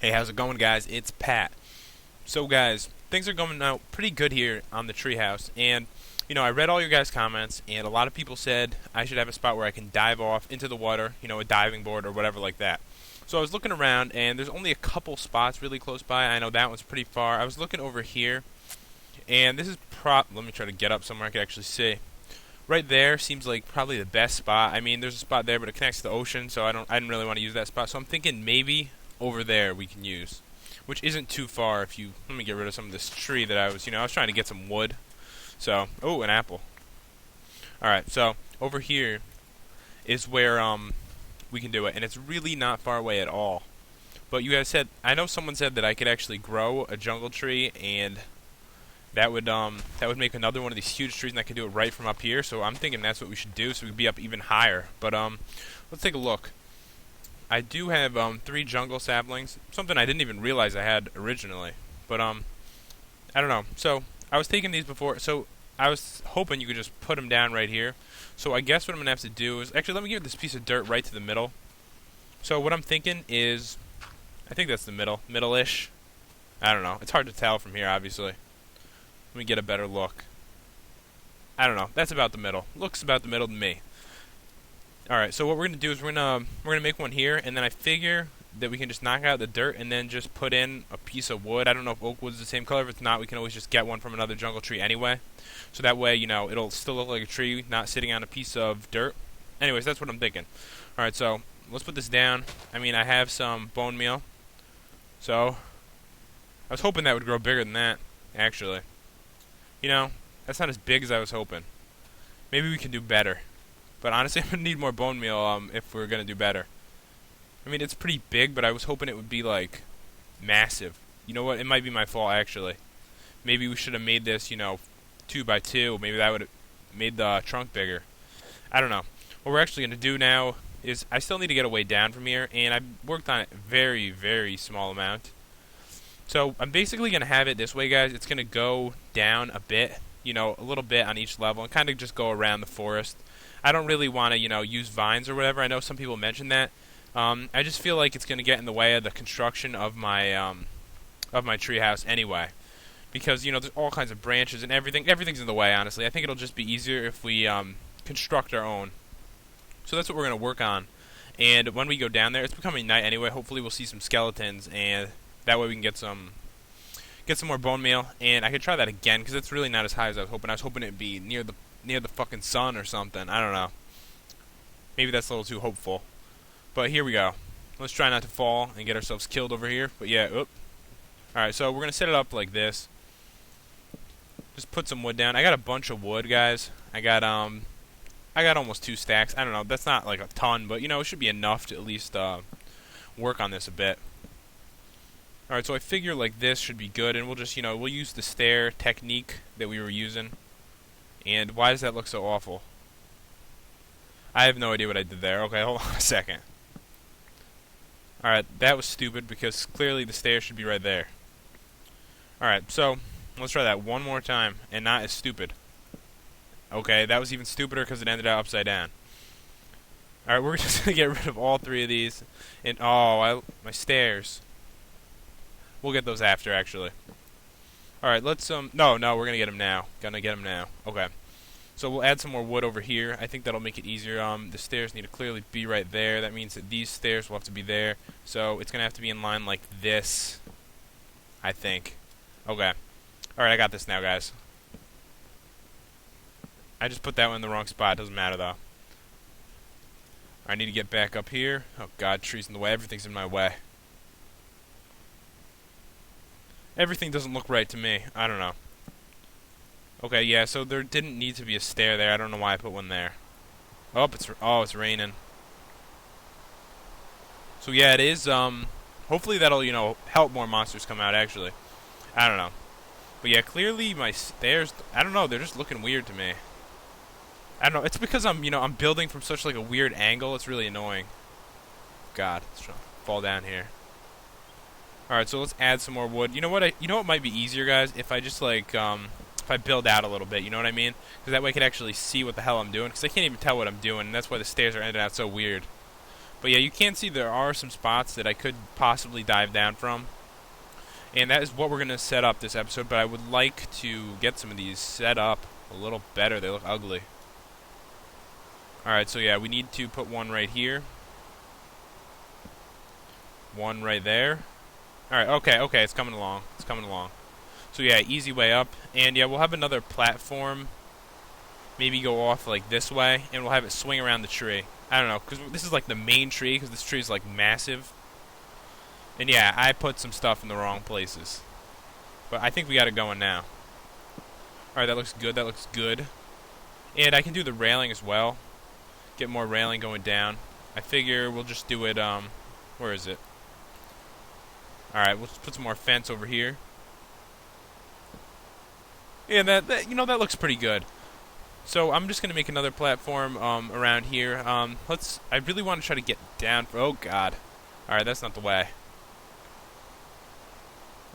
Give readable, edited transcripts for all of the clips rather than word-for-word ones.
Hey, how's it going, guys? It's Pat. So, guys, things are going out pretty good here on the treehouse, and I read all your guys' comments, and a lot of people said I should have a spot where I can dive off into the water, a diving board or whatever like that. So I was looking around, and there's only a couple spots really close by. I know that one's pretty far. I was looking over here, and this is let me try to get up somewhere I can actually see. Right there seems like probably the best spot. I mean, there's a spot there, but it connects to the ocean, so I didn't really want to use that spot. So I'm thinking maybe over there we can use, which isn't too far. Let me get rid of some of this tree that I was trying to get some wood. So, oh, an apple. All right, so over here is where we can do it, and it's really not far away at all. But you guys said, I know someone said that I could actually grow a jungle tree, and that would make another one of these huge trees, and I could do it right from up here. So I'm thinking that's what we should do, so we could be up even higher. But let's take a look. I do have 3 jungle saplings, something I didn't even realize I had originally. But I don't know. So I was taking these before, so I was hoping you could just put them down right here. So I guess what I'm gonna have to do is actually let me give this piece of dirt right to the middle. So what I'm thinking is, I think that's the middle-ish. I don't know. It's hard to tell from here, obviously. Let me get a better look. I don't know. That's about the middle. Looks about the middle to me. Alright, so what we're going to do is we're gonna make one here, and then I figure that we can just knock out the dirt and then just put in a piece of wood. I don't know if oak wood's the same color. If it's not, we can always just get one from another jungle tree anyway. So that way, it'll still look like a tree, not sitting on a piece of dirt. Anyways, that's what I'm thinking. Alright, so let's put this down. I mean, I have some bone meal. So I was hoping that would grow bigger than that, actually. That's not as big as I was hoping. Maybe we can do better. But honestly, I'm going to need more bone meal if we're going to do better. I mean, it's pretty big, but I was hoping it would be, like, massive. You know what? It might be my fault, actually. Maybe we should have made this, 2 by 2. Maybe that would have made the trunk bigger. I don't know. What we're actually going to do now is I still need to get a way down from here, and I've worked on it very, very small amount. So I'm basically going to have it this way, guys. It's going to go down a bit, a little bit on each level, and kind of just go around the forest. I don't really want to, use vines or whatever. I know some people mention that. I just feel like it's going to get in the way of the construction of my treehouse anyway, because there's all kinds of branches and everything. Everything's in the way, honestly. I think it'll just be easier if we construct our own. So that's what we're going to work on. And when we go down there, it's becoming night anyway. Hopefully, we'll see some skeletons, and that way we can get some more bone meal. And I could try that again because it's really not as high as I was hoping. I was hoping it'd be near the fucking sun or something. I don't know. Maybe that's a little too hopeful. But here we go. Let's try not to fall and get ourselves killed over here. But yeah, oop. Alright, so we're going to set it up like this. Just put some wood down. I got a bunch of wood, guys. I got almost 2 stacks. I don't know. That's not like a ton, but it should be enough to at least work on this a bit. Alright, so I figure like this should be good, and we'll just, we'll use the stair technique that we were using. And why does that look so awful? I have no idea what I did there. Okay, hold on a second. Alright, that was stupid because clearly the stairs should be right there. Alright, so let's try that one more time and not as stupid. Okay, that was even stupider because it ended up upside down. Alright, we're just going to get rid of all 3 of these. And, my stairs. We'll get those after, actually. Alright, let's, no, we're going to get them now. Gonna get them now. Okay. So we'll add some more wood over here. I think that'll make it easier. The stairs need to clearly be right there. That means that these stairs will have to be there. So it's going to have to be in line like this, I think. Okay. Alright, I got this now, guys. I just put that one in the wrong spot. Doesn't matter, though. I need to get back up here. Oh, God, trees in the way. Everything's in my way. Everything doesn't look right to me. I don't know. Okay, yeah, so there didn't need to be a stair there. I don't know why I put one there. It's raining. So yeah, it is, hopefully that'll, help more monsters come out, actually. I don't know. But yeah, clearly my stairs, I don't know, they're just looking weird to me. I don't know, it's because I'm building from such, like, a weird angle. It's really annoying. God, let's try to fall down here. Alright, so let's add some more wood. You know what might be easier, guys? If I just, like, if I build out a little bit, you know what I mean? Because that way I can actually see what the hell I'm doing. Because I can't even tell what I'm doing, and that's why the stairs are ending out so weird. But yeah, you can see there are some spots that I could possibly dive down from. And that is what we're going to set up this episode, but I would like to get some of these set up a little better. They look ugly. Alright, so yeah, we need to put one right here. One right there. Alright, okay, it's coming along. It's coming along. So yeah, easy way up. And yeah, we'll have another platform. Maybe go off like this way, and we'll have it swing around the tree. I don't know, because this is like the main tree, because this tree is like massive. And yeah, I put some stuff in the wrong places. But I think we got it going now. Alright, that looks good, that looks good. And I can do the railing as well. Get more railing going down. I figure we'll just do it, where is it? Alright, we'll just put some more fence over here. Yeah, that you know, that looks pretty good. So I'm just gonna make another platform around here. I really want to try to get down. Oh God! All right, that's not the way.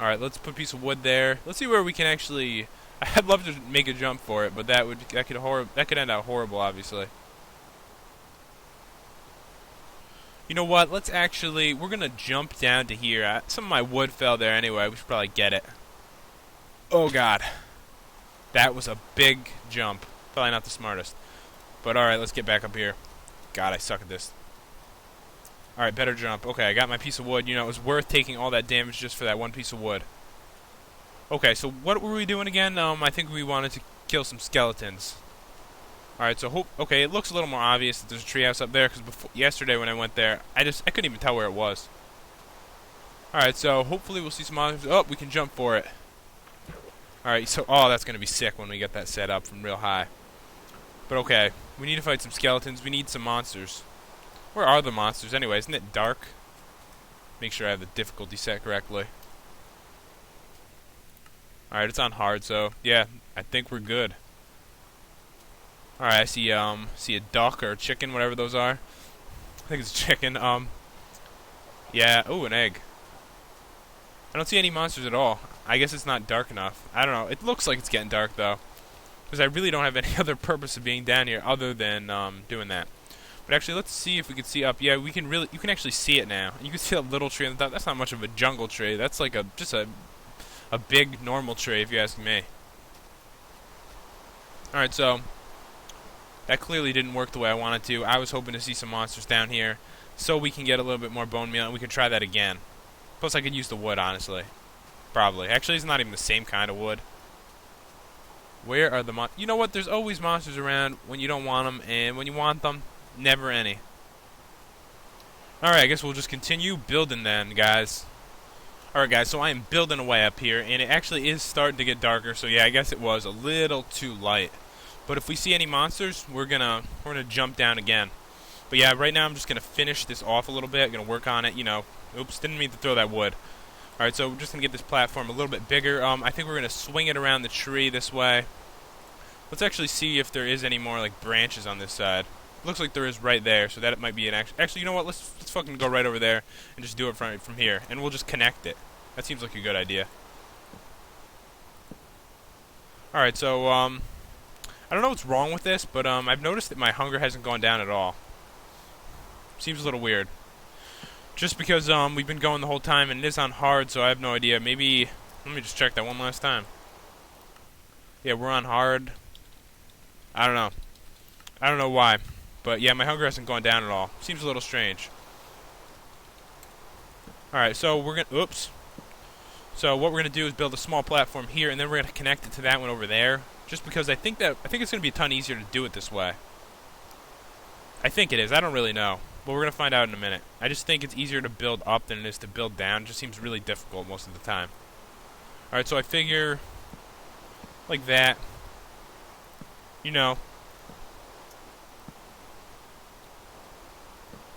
All right, let's put a piece of wood there. Let's see where we can actually. I'd love to make a jump for it, but that could end out horrible, obviously. You know what? We're gonna jump down to here. Some of my wood fell there anyway. We should probably get it. Oh God, that was a big jump. Probably not the smartest. But alright, let's get back up here. God, I suck at this. Alright, better jump. Okay, I got my piece of wood. You know, it was worth taking all that damage just for that one piece of wood. Okay, so what were we doing again? I think we wanted to kill some skeletons. Alright, so okay, it looks a little more obvious that there's a treehouse up there, because yesterday when I went there, I couldn't even tell where it was. Alright, so hopefully we'll see some monsters. Oh, we can jump for it. Alright, so, oh, that's going to be sick when we get that set up from real high. But okay, we need to fight some skeletons. We need some monsters. Where are the monsters anyway? Isn't it dark? Make sure I have the difficulty set correctly. Alright, it's on hard, so yeah, I think we're good. Alright, I see a duck or a chicken, whatever those are. I think it's a chicken. Yeah, ooh, an egg. I don't see any monsters at all. I guess it's not dark enough. I don't know. It looks like it's getting dark though, because I really don't have any other purpose of being down here other than doing that. But actually, let's see if we can see up. Yeah, you can actually see it now. You can see a little tree on the top. That's not much of a jungle tree. That's like just a big normal tree, if you ask me. Alright, so that clearly didn't work the way I wanted to. I was hoping to see some monsters down here so we can get a little bit more bone meal and we can try that again. Plus, I could use the wood, honestly. Probably. Actually, it's not even the same kind of wood. Where are the You know what? There's always monsters around when you don't want them, and when you want them, never any. Alright, I guess we'll just continue building then, guys. Alright, guys, so I am building away up here, and it actually is starting to get darker, so yeah, I guess it was a little too light. But if we see any monsters, we're gonna jump down again. But yeah, right now I'm just gonna finish this off a little bit, gonna work on it, you know. Oops, didn't mean to throw that wood. Alright, so we're just going to get this platform a little bit bigger. I think we're going to swing it around the tree this way. Let's actually see if there is any more, like, branches on this side. Looks like there is right there, so that it might be an Actually, you know what? Let's fucking go right over there and just do it from here. And we'll just connect it. That seems like a good idea. Alright, so, I don't know what's wrong with this, but, I've noticed that my hunger hasn't gone down at all. Seems a little weird. Just because we've been going the whole time and it is on hard, so I have no idea. Maybe let me just check that one last time. Yeah, we're on hard. I don't know. I don't know why, but yeah, my hunger hasn't gone down at all. Seems a little strange. All right, so we're gonna. Oops. So what we're gonna do is build a small platform here, and then we're gonna connect it to that one over there. Just because I think it's gonna be a ton easier to do it this way. I think it is. I don't really know. But we're going to find out in a minute. I just think it's easier to build up than it is to build down. It just seems really difficult most of the time. Alright, so I figure like that. You know.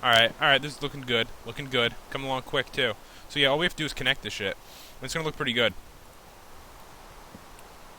Alright, this is looking good. Looking good. Coming along quick, too. So yeah, all we have to do is connect this shit. And it's going to look pretty good.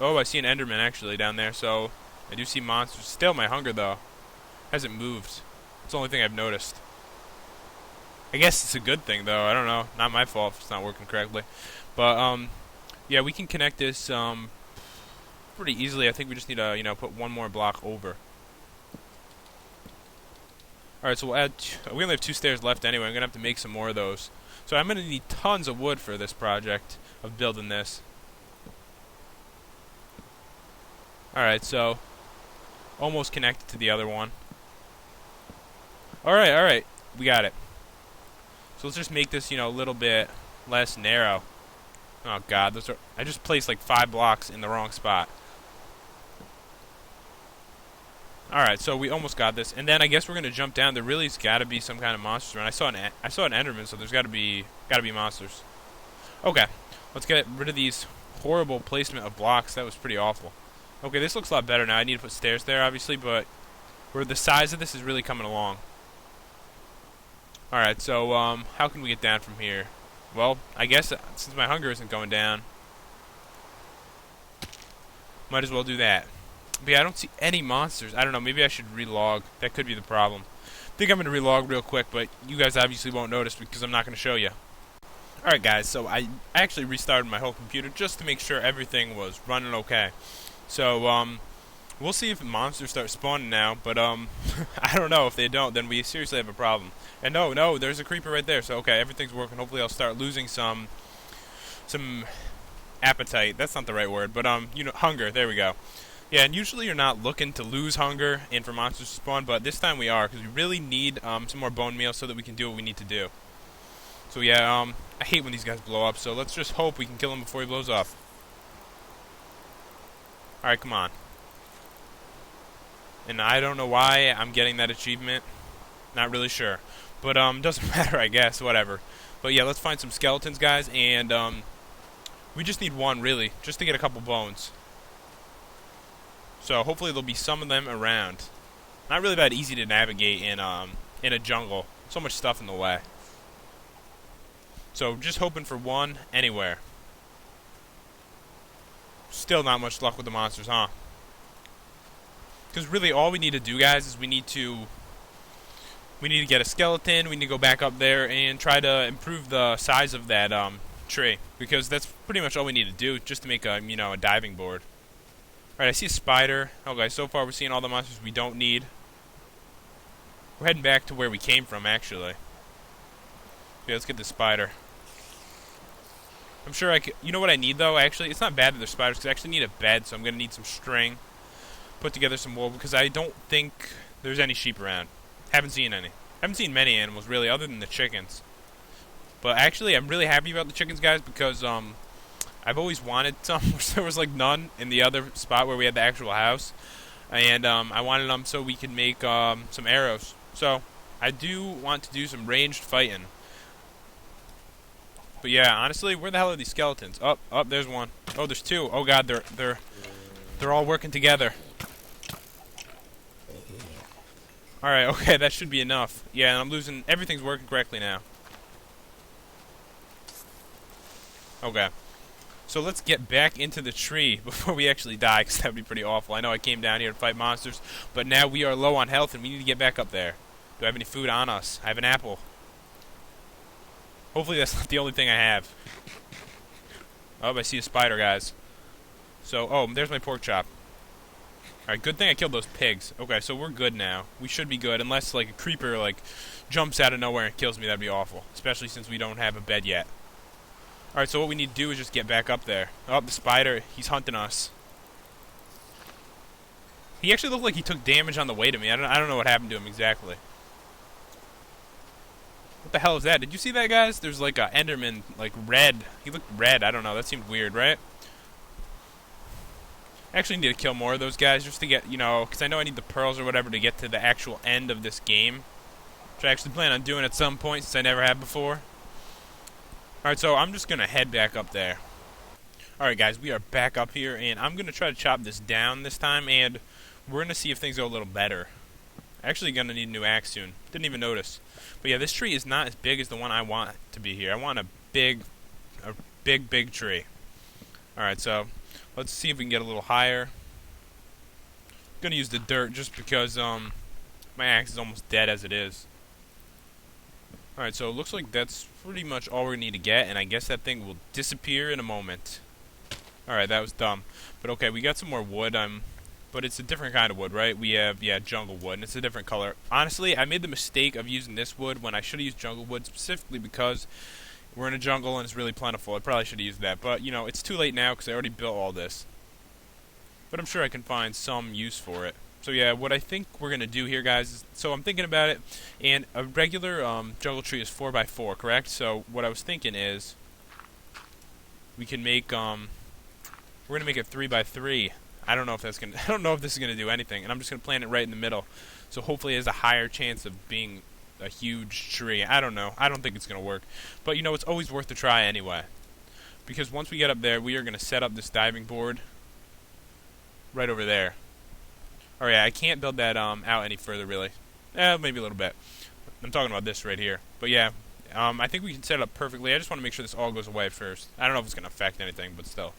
Oh, I see an Enderman, actually, down there. So, I do see monsters. Still, my hunger, though, hasn't moved. It's the only thing I've noticed. I guess it's a good thing, though. I don't know. Not my fault if it's not working correctly. But, yeah, we can connect this pretty easily. I think we just need to, put one more block over. Alright, so we'll add... we only have 2 stairs left anyway. I'm going to have to make some more of those. So I'm going to need tons of wood for this project of building this. Alright, so... almost connected to the other one. Alright. We got it. So let's just make this, a little bit less narrow. Oh god, I just placed like 5 blocks in the wrong spot. Alright, so we almost got this. And then I guess we're gonna jump down. There really's gotta be some kind of monsters around. I saw an Enderman, so there's gotta be monsters. Okay. Let's get rid of these horrible placement of blocks. That was pretty awful. Okay, this looks a lot better now. I need to put stairs there, obviously, but where the size of this is really coming along. Alright, so how can we get down from here? Well, I guess since my hunger isn't going down, might as well do that. But yeah, I don't see any monsters. I don't know, maybe I should relog. That could be the problem. I think I'm going to relog real quick, but you guys obviously won't notice because I'm not going to show you. Alright guys, so I actually restarted my whole computer just to make sure everything was running okay. So, we'll see if monsters start spawning now, but I don't know. If they don't, then we seriously have a problem. And no, there's a creeper right there, so okay, everything's working. Hopefully I'll start losing some appetite. That's not the right word, but hunger, there we go. Yeah, and usually you're not looking to lose hunger and for monsters to spawn, but this time we are, because we really need some more bone meal so that we can do what we need to do. So yeah, I hate when these guys blow up, so let's just hope we can kill him before he blows up. Alright, come on. And I don't know why I'm getting that achievement. Not really sure. But doesn't matter, I guess, whatever. But yeah, let's find some skeletons, guys, and we just need one, really, just to get a couple bones. So hopefully there'll be some of them around. Not really that easy to navigate in a jungle. So much stuff in the way. So just hoping for one anywhere. Still not much luck with the monsters, huh? Because really all we need to do, guys, is we need to get a skeleton. We need to go back up there and try to improve the size of that tree, because that's pretty much all we need to do just to make a a diving board. All right, I see a spider. Okay, so far we're seeing all the monsters we don't need. We're heading back to where we came from, actually. Okay, let's get the spider. I'm sure I could. You know what I need though? Actually, it's not bad that there's spiders, because I actually need a bed, so I'm gonna need some string. Put together some wool, because I don't think there's any sheep around. Haven't seen any. Haven't seen many animals, really, other than the chickens. But actually, I'm really happy about the chickens, guys, because I've always wanted some, which there was like none in the other spot where we had the actual house. And I wanted them so we could make some arrows. So I do want to do some ranged fighting. But yeah, honestly, where the hell are these skeletons? Oh, there's one. Oh, there's two. Oh god, they're all working together. Alright, okay, that should be enough. Yeah, and I'm losing... everything's working correctly now. Okay. So let's get back into the tree before we actually die, because that would be pretty awful. I know I came down here to fight monsters, but now we are low on health, and we need to get back up there. Do I have any food on us? I have an apple. Hopefully that's not the only thing I have. Oh, I see a spider, guys. So, oh, there's my pork chop. Alright, good thing I killed those pigs. Okay, so we're good now. We should be good, unless, like, a creeper, like, jumps out of nowhere and kills me. That'd be awful. Especially since we don't have a bed yet. Alright, so what we need to do is just get back up there. Oh, the spider, he's hunting us. He actually looked like he took damage on the way to me. I don't know what happened to him exactly. What the hell is that? Did you see that, guys? There's, like, a Enderman, like, red. He looked red. I don't know. That seemed weird, right? I actually need to kill more of those guys just to get, because I know I need the pearls or whatever to get to the actual end of this game. Which I actually plan on doing at some point since I never have before. Alright, so I'm just going to head back up there. Alright guys, we are back up here, and I'm going to try to chop this down this time, and we're going to see if things go a little better. Actually going to need a new axe soon. Didn't even notice. But yeah, this tree is not as big as the one I want to be here. I want a big tree. Alright, so let's see if we can get a little higher. I'm going to use the dirt just because my axe is almost dead as it is. Alright, so it looks like that's pretty much all we need to get, and I guess that thing will disappear in a moment. Alright, that was dumb. But okay, we got some more wood. I'm but it's a different kind of wood, right? We have, yeah, jungle wood, and it's a different color. Honestly, I made the mistake of using this wood when I should have used jungle wood, specifically because we're in a jungle and it's really plentiful. I probably should have used that, but, you know, it's too late now because I already built all this. But I'm sure I can find some use for it. So yeah, what I think we're going to do here, guys, is, so I'm thinking about it, and a regular jungle tree is 4x4, correct? So what I was thinking is we can make, we're going to make it 3x3. I don't know if that's going to, I don't know if this is going to do anything, and I'm just going to plant it right in the middle. So hopefully it has a higher chance of being a huge tree. I don't know. I don't think it's going to work. But, you know, it's always worth a try anyway. Because once we get up there, we are going to set up this diving board right over there. Oh yeah, I can't build that out any further, really. Maybe a little bit. I'm talking about this right here. But yeah, I think we can set it up perfectly. I just want to make sure this all goes away first. I don't know if it's going to affect anything, but still.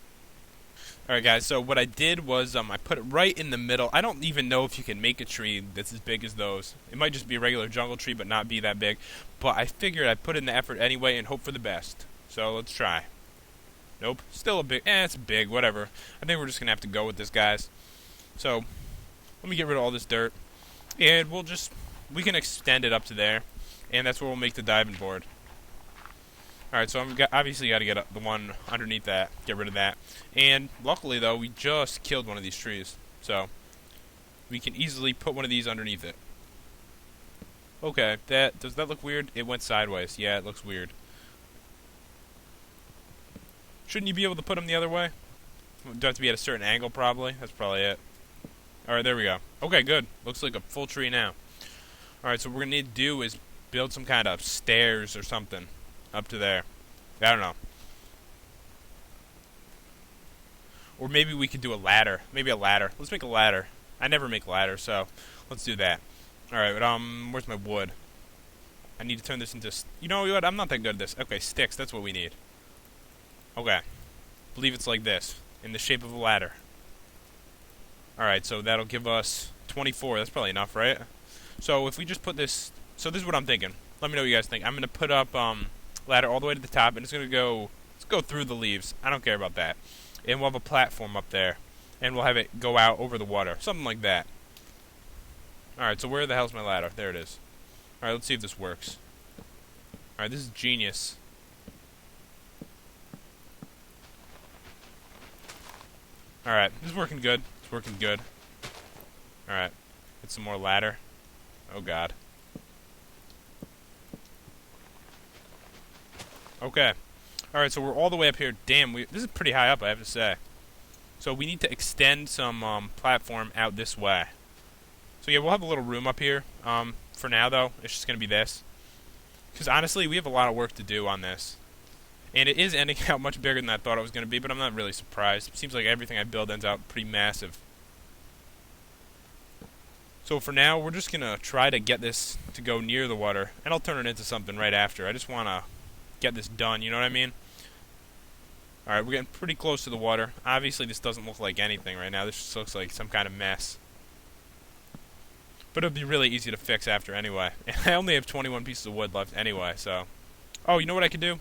Alright guys, so what I did was I put it right in the middle. I don't even know if you can make a tree that's as big as those. It might just be a regular jungle tree, but not be that big. But I figured I'd put in the effort anyway and hope for the best. So let's try. Nope, still a big, it's big, whatever. I think we're just going to have to go with this, guys. So, let me get rid of all this dirt, and we can extend it up to there, and that's where we'll make the diving board. Alright, so I'm obviously got to get the one underneath that, get rid of that. And luckily, though, we just killed one of these trees, so we can easily put one of these underneath it. Okay, does that look weird? It went sideways. Yeah, it looks weird. Shouldn't you be able to put them the other way? Do have to be at a certain angle, probably. That's probably it. Alright, there we go. Okay, good. Looks like a full tree now. Alright, so what we're going to need to do is build some kind of stairs or something up to there. I don't know. Or maybe we could do a ladder. Maybe a ladder. Let's make a ladder. I never make ladders, so let's do that. Alright, but where's my wood? I need to turn this into... You know what? I'm not that good at this. Okay, sticks. That's what we need. Okay. I believe it's like this. In the shape of a ladder. Alright, so that'll give us 24. That's probably enough, right? So if we just put this... So this is what I'm thinking. Let me know what you guys think. I'm going to put up ladder all the way to the top, and it's going to go... Let's go through the leaves. I don't care about that. And we'll have a platform up there. And we'll have it go out over the water. Something like that. Alright, so where the hell's my ladder? There it is. Alright, let's see if this works. Alright, this is genius. Alright, this is working good. It's working good. Alright, get some more ladder. Oh god. Okay. Alright, so we're all the way up here. Damn, this is pretty high up, I have to say. So we need to extend some platform out this way. So yeah, we'll have a little room up here. For now, though, it's just going to be this. Because honestly, we have a lot of work to do on this. And it is ending out much bigger than I thought it was going to be, but I'm not really surprised. It seems like everything I build ends out pretty massive. So for now, we're just going to try to get this to go near the water, and I'll turn it into something right after. I just want to get this done, you know what I mean? Alright, we're getting pretty close to the water. Obviously, this doesn't look like anything right now. This just looks like some kind of mess. But it'll be really easy to fix after anyway. And I only have 21 pieces of wood left anyway, so... Oh, you know what I could do?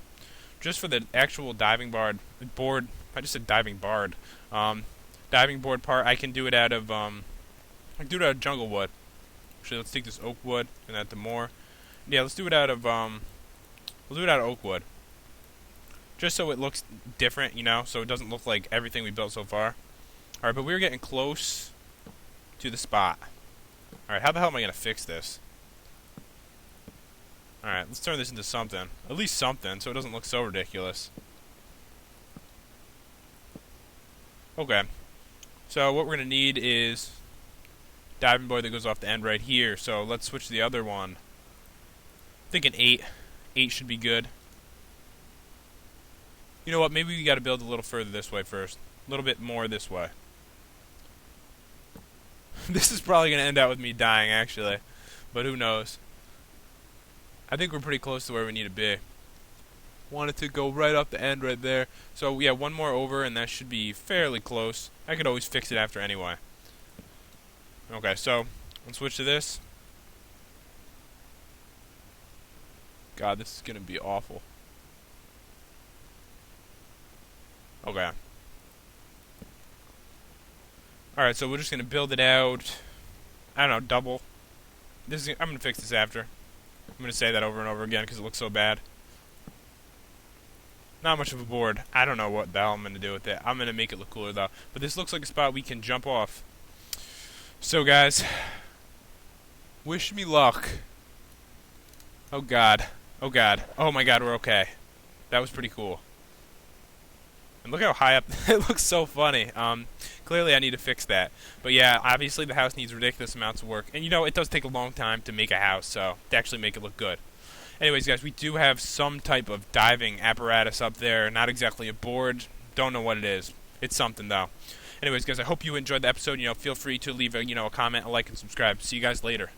Just for the actual diving board, I just said diving board. Diving board part, I can do it out of, I can do it out of jungle wood. Actually, let's take this oak wood and add to more. Yeah, let's do it out of, we'll do it out of oak wood. Just so it looks different, you know, so it doesn't look like everything we built so far. Alright, but we're getting close to the spot. Alright, how the hell am I going to fix this? Alright, let's turn this into something. At least something, so it doesn't look so ridiculous. Okay. So what we're going to need is diving board that goes off the end right here. So let's switch to the other one. I'm thinking 8. 8 should be good. You know what? Maybe we got to build a little further this way first. A little bit more this way. This is probably going to end out with me dying, actually. But who knows? I think we're pretty close to where we need to be. Want it to go right up the end right there. So, yeah, one more over, and that should be fairly close. I could always fix it after anyway. Okay, so, let's switch to this. God, this is going to be awful. Okay. Alright, so we're just going to build it out, I don't know, double. I'm going to fix this after. I'm going to say that over and over again because it looks so bad. Not much of a board. I don't know what the hell I'm going to do with it. I'm going to make it look cooler though. But this looks like a spot we can jump off. So guys, wish me luck. Oh god. Oh god. Oh my god, we're okay. That was pretty cool. And look how high up. It looks so funny. Clearly I need to fix that. But yeah, obviously the house needs ridiculous amounts of work. And you know, it does take a long time to make a house, so to actually make it look good. Anyways, guys, we do have some type of diving apparatus up there. Not exactly a board. Don't know what it is. It's something, though. Anyways, guys, I hope you enjoyed the episode. Feel free to leave a comment, a like, and subscribe. See you guys later.